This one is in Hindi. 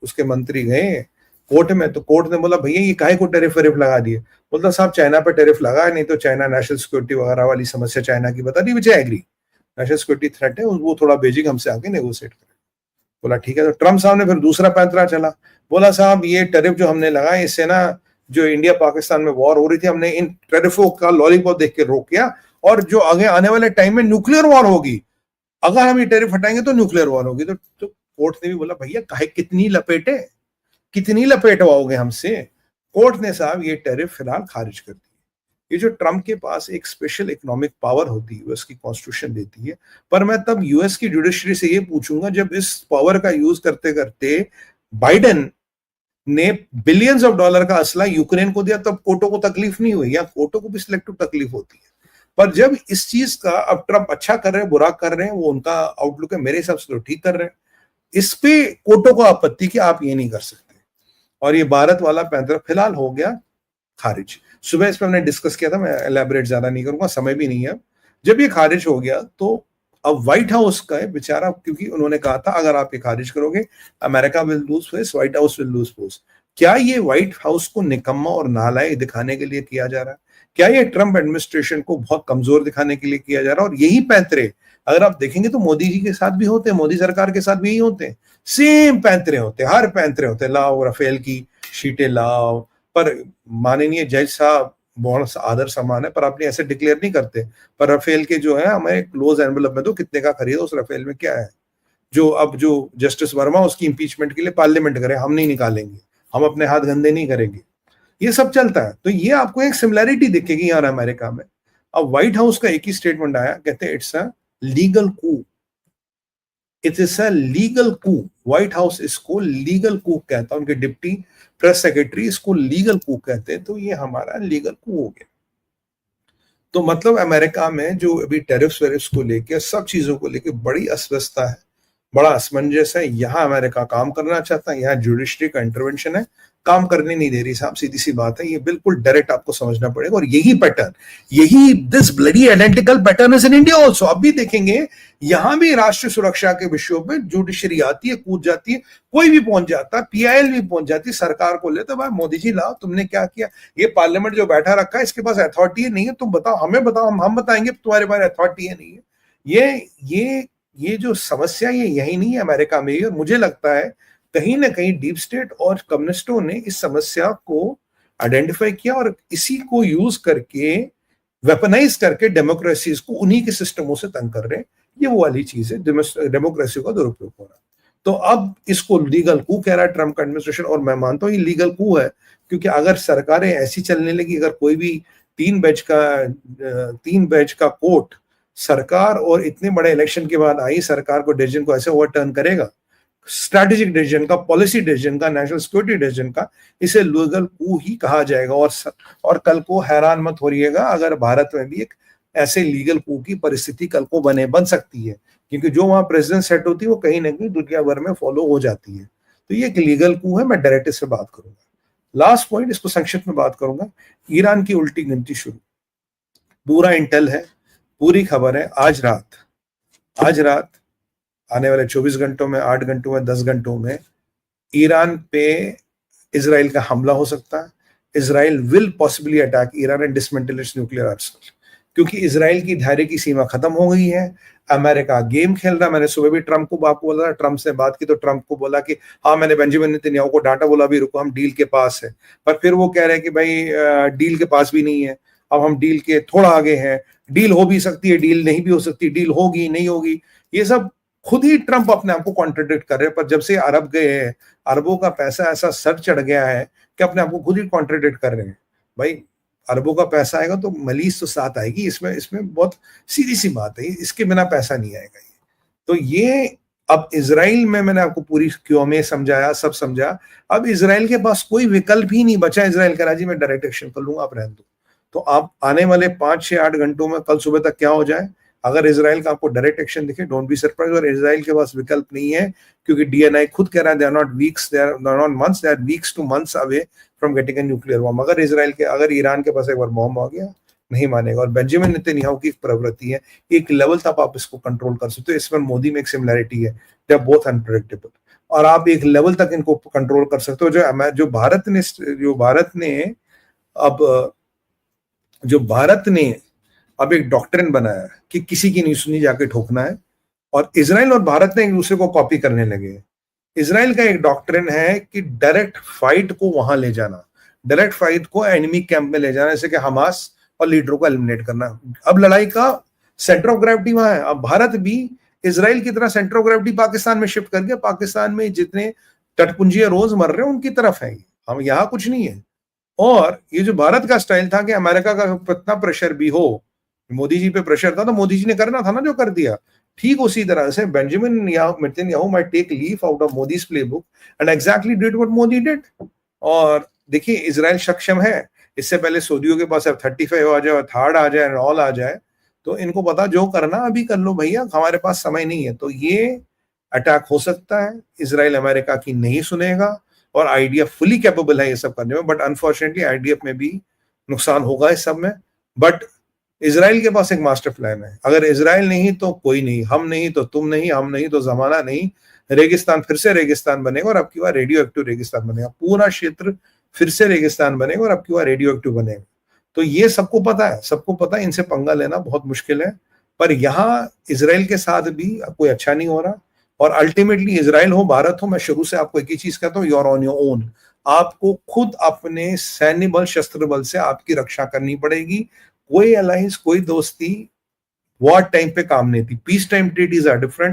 उसके मंत्री गए कोर्ट में, तो कोर्ट ने बोला भैया ये काहे को टैरिफ वैरिफ लगा दिए। बोलता साहब चाइना पे टैरिफ लगा है, नहीं तो चाइना नेशनल सिक्योरिटी वगैरह वाली समस्या चाइना की बता दी, which I agree, national security threat है, वो थोड़ा बेजिंग हमसे आके नेगोशिएट करें। बोला ठीक है। तो ट्रम्प साहब ने फिर दूसरा पैंतरा चला, बोला साहब ये टैरिफ जो हमने लगाए इससे ना जो इंडिया पाकिस्तान में वॉर हो रही थी, हमने इन टैरिफों का लॉलीपॉप देख के रोक किया, और जो आगे आने वाले टाइम में न्यूक्लियर वॉर होगी, अगर हम ये टैरिफ हटाएंगे तो न्यूक्लियर वॉर होगी। तो कोर्ट ने भी बोला भैया काहे कितनी लपेटवाओगे हमसे। कोर्ट ने साहब ये टैरिफ फिलहाल खारिज कर दी। ये जो ट्रम्प के पास एक स्पेशल इकोनॉमिक पावर होती है, यूएस की कॉन्स्टिट्यूशन देती है, पर मैं तब यूएस की जुडिशरी से ये पूछूंगा जब इस पावर का यूज करते करते बाइडेन ने बिलियंस ऑफ डॉलर का असला यूक्रेन को दिया, तब कोर्टों को तकलीफ नहीं हुई, या कोर्टों को भी सिलेक्टिव तकलीफ होती है। पर जब इस चीज का अब ट्रम्प अच्छा कर रहे हैं बुरा कर रहे हैं, वो उनका आउटलुक है, मेरे हिसाब से तो ठीक कर रहे हैं, इस पे कोर्टों को आपत्ति कि आप ये नहीं कर सकते। और ये भारत वाला पैंतरा फिलहाल हो गया खारिज। सुबह इस पर हमने डिस्कस किया था, मैं एलैबोरेट ज्यादा नहीं करूंगा, समय भी नहीं है। जब ये खारिज हो गया तो अब व्हाइट हाउस का है बेचारा, क्योंकि उन्होंने कहा था अगर आप ये खारिज करोगे America will lose face, white house will lose face. क्या ये व्हाइट हाउस को निकम्मा और नालायक दिखाने के लिए किया जा रहा है? क्या ये ट्रम्प एडमिनिस्ट्रेशन को बहुत कमजोर दिखाने के लिए किया जा रहा है? और यही पैंतरे अगर आप देखेंगे तो मोदी जी के साथ भी होते हैं, मोदी सरकार के साथ भी यही होते हैं, सेम पैंतरे होते हैं, हर पैंतरे होते हैं, लाओ राफेल की शीटें लाओ। पर माननीय जज साहब बहुत आदर सम्मान है, पर आपने ऐसे डिक्लेयर नहीं करते, पर राफेल के जो है हमें क्लोज एनवेलप में तो कितने का खरीदा, उस राफेल में क्या है, जो अब जो जस्टिस वर्मा उसकी इंपीचमेंट के लिए पार्लियामेंट करे, हम नहीं निकालेंगे, हम अपने हाथ गंदे नहीं करेंगे, ये सब चलता है। तो ये आपको एक सिमिलैरिटी दिखेगी यार अमेरिका में। अब व्हाइट हाउस का एक ही स्टेटमेंट आया, कहते हैं it's a legal coup, it is a legal coup. White House इसको लीगल कू कहता है, उनके डिप्टी प्रेस सेक्रेटरी इसको लीगल कू कहते हैं। तो ये हमारा लीगल कू हो गया। तो मतलब अमेरिका में जो अभी टैरिफ्स वेरिफ्स को लेकर सब चीजों को लेकर बड़ी अस्वस्थता है, बड़ा असमंजस है। यहाँ अमेरिका काम करना चाहता है, यहाँ जुडिशरी का इंटरवेंशन है, काम करने नहीं दे रही साहब, सीधी सी बात है। ये बिल्कुल डायरेक्ट आपको समझना पड़ेगा। और यही पैटर्न, यही this bloody identical pattern is in India also. अब भी देखेंगे यहां भी राष्ट्रीय सुरक्षा के विषयों पे जुडिशरी आती है, कूद जाती है, कोई भी पहुंच जाता है, पीआईएल भी पहुंच जाती है, सरकार को लेते भाई मोदी जी लाओ तुमने क्या किया, ये पार्लियामेंट जो बैठा रखा है इसके पास अथॉरिटी नहीं है, तुम बताओ, हमें बताओ, हम बताएंगे तुम्हारे पास अथॉरिटी है नहीं है। ये जो समस्या ये यही नहीं है अमेरिका में, और मुझे लगता है कहीं ना कहीं डीप स्टेट और कम्युनिस्टों ने इस समस्या को आइडेंटिफाई किया और इसी को यूज करके वेपनाइज करके डेमोक्रेसीज को उन्हीं के सिस्टमों से तंग कर रहे हैं। ये वो वाली चीज है, डेमोक्रेसी का दुरुपयोग हो रहा है। तो अब इसको लीगल कू कह रहा है ट्रम्प का एडमिनिस्ट्रेशन, और मैं मानता हूँ ये लीगल कू है, क्योंकि अगर सरकारें ऐसी चलने लगी, अगर कोई भी तीन बैच का कोर्ट सरकार और इतने बड़े इलेक्शन के बाद आई सरकार को डिसीजन को ऐसे ओवरटर्न करेगा, स्ट्रैटेजिक डिसीजन का, पॉलिसी डिसीजन का, नेशनल सिक्योरिटी डिसीजन का, इसे लीगल कू ही कहा जाएगा। और कल को हैरान मत हो रहिएगा अगर भारत में भी एक ऐसे लीगल कू की परिस्थिति कल को बन सकती है, क्योंकि जो वहां प्रेसिडेंट सेट होती है वो कहीं ना कहीं दुनिया भर में फॉलो हो जाती है। तो ये एक लीगल कू है। मैं डायरेक्ट से बात करूंगा। लास्ट पॉइंट, इसको संक्षिप्त में बात करूंगा। ईरान की उल्टी गिनती शुरू, पूरा इंटेल है, पूरी खबर है। आज रात आने वाले 24 घंटों में, 8 घंटों में, 10 घंटों में ईरान पे इजराइल का हमला हो सकता है। Israel will possibly attack Iran and dismantle it's nuclear Arsenal, क्योंकि इजराइल की धैर्य की सीमा खत्म हो गई है। अमेरिका गेम खेल रहा है। मैंने सुबह भी ट्रम्प को बात बोला, ट्रम्प से बात की तो ट्रम्प को बोला कि हाँ, मैंने बेंजामिन नेतन्याहू को डांटा, बोला अभी रुको, हम डील के पास है। पर फिर वो कह रहे हैं कि भाई डील के पास भी नहीं है, अब हम डील के थोड़ा आगे हैं, डील हो भी सकती है, डील नहीं भी हो सकती, डील होगी नहीं होगी। ये सब खुद ही ट्रम्प अपने आप को कॉन्ट्रडिक्ट कर रहे हैं। पर जब से अरब गए हैं, अरबों का पैसा ऐसा सर चढ़ गया है कि अपने आप को खुद ही कॉन्ट्रडिक्ट कर रहे हैं। भाई अरबों का पैसा आएगा तो मलीज तो साथ आएगी, इसमें बहुत सीधी सी बात है, इसके बिना पैसा नहीं आएगा। तो ये अब इजराइल में मैंने आपको पूरी क्यों में समझाया, सब समझा। अब इजराइल के पास कोई विकल्प ही नहीं बचा। इजराइल का राजी मैं डायरेक्ट एक्शन कर लूंगा, आप रहने दो। तो आप आने वाले 5 से 8 घंटों में, कल सुबह तक क्या हो जाए, अगर इजराइल का आपको डायरेक्ट एक्शन दिखे, डोंट बी सरप्राइज। और इजराइल के पास विकल्प नहीं है, क्योंकि डीएनआई खुद कह रहा है, they are not weeks, they are not months, they are weeks to months away from getting a nuclear bomb. अगर ईरान के पास एक बार बॉम्ब आ गया, नहीं मानेगा। और बेंजामिन नेतन्याहू की एक प्रवृत्ति है, एक लेवल तक आप इसको कंट्रोल कर सकते हो। इसमें मोदी में एक सिमिलैरिटी है, दे आर बोथ अनप्रेडिक्टेबल। और आप एक लेवल तक इनको कंट्रोल कर सकते हो। जो अब भारत ने अब एक डॉक्ट्रिन बनाया कि किसी की नहीं सुनी, जाके ठोकना है, और इजराइल और भारत ने एक दूसरे को कॉपी करने लगे। इजराइल का एक डॉक्ट्रिन है कि डायरेक्ट फाइट को वहां ले जाना, डायरेक्ट फाइट को एनिमी कैंप में ले जाना, जैसे कि हमास और लीडरों को एलिमिनेट करना। अब लड़ाई का सेंटर ऑफ ग्रेविटी वहां है। अब भारत भी इजराइल की तरह सेंटर ऑफ ग्रेविटी पाकिस्तान में शिफ्ट कर गया। पाकिस्तान में जितने तटपुंजिया रोज मर रहे हैं उनकी तरफ है, हम यहाँ कुछ नहीं है। और ये जो भारत का स्टाइल था कि अमेरिका का कितना प्रेशर भी हो, मोदी जी पे प्रेशर था तो मोदी जी ने करना था ना जो कर दिया, ठीक उसी तरह से Benjamin Netanyahu might take leaf out of Modi's playbook and exactly did what Modi did. और देखिए इजराइल सक्षम है, इससे पहले सऊदियों के पास अब 35 आ जाए, थर्ड आ जाए, ऑल आ जाए, तो इनको पता जो करना अभी कर लो भैया, हमारे पास समय नहीं है। तो ये अटैक हो सकता है, इजराइल अमेरिका की नहीं सुनेगा, और आईडीएफ फुली कैपेबल है ये सब करने में, बट अनफॉर्चुनेटली आईडीएफ में भी नुकसान होगा इस सब में। बट इजराइल के पास एक मास्टर प्लान है, अगर इजराइल नहीं तो कोई नहीं, हम नहीं तो तुम नहीं, हम नहीं तो जमाना नहीं, रेगिस्तान फिर से रेगिस्तान बनेगा, और अब की बार रेडियो एक्टिव रेगिस्तान बनेगा, पूरा क्षेत्र फिर से रेगिस्तान बनेगा, और अब की बार रेडियो एक्टिव बनेगा। तो ये सबको पता है, सबको पता है, इनसे पंगा लेना बहुत मुश्किल है। पर यहाँ इजराइल के साथ भी कोई अच्छा नहीं हो रहा, और अल्टीमेटली इजराइल हो भारत हो, मैं शुरू से आपको एक ही चीज कहता हूँ, यूर ऑन योर ओन। आपको खुद अपने सैन्य बल, शस्त्र बल से आपकी रक्षा करनी पड़ेगी। कोई अलायंस, कोई दोस्ती वॉर टाइम पे काम नहीं थी, peace time treaties are different.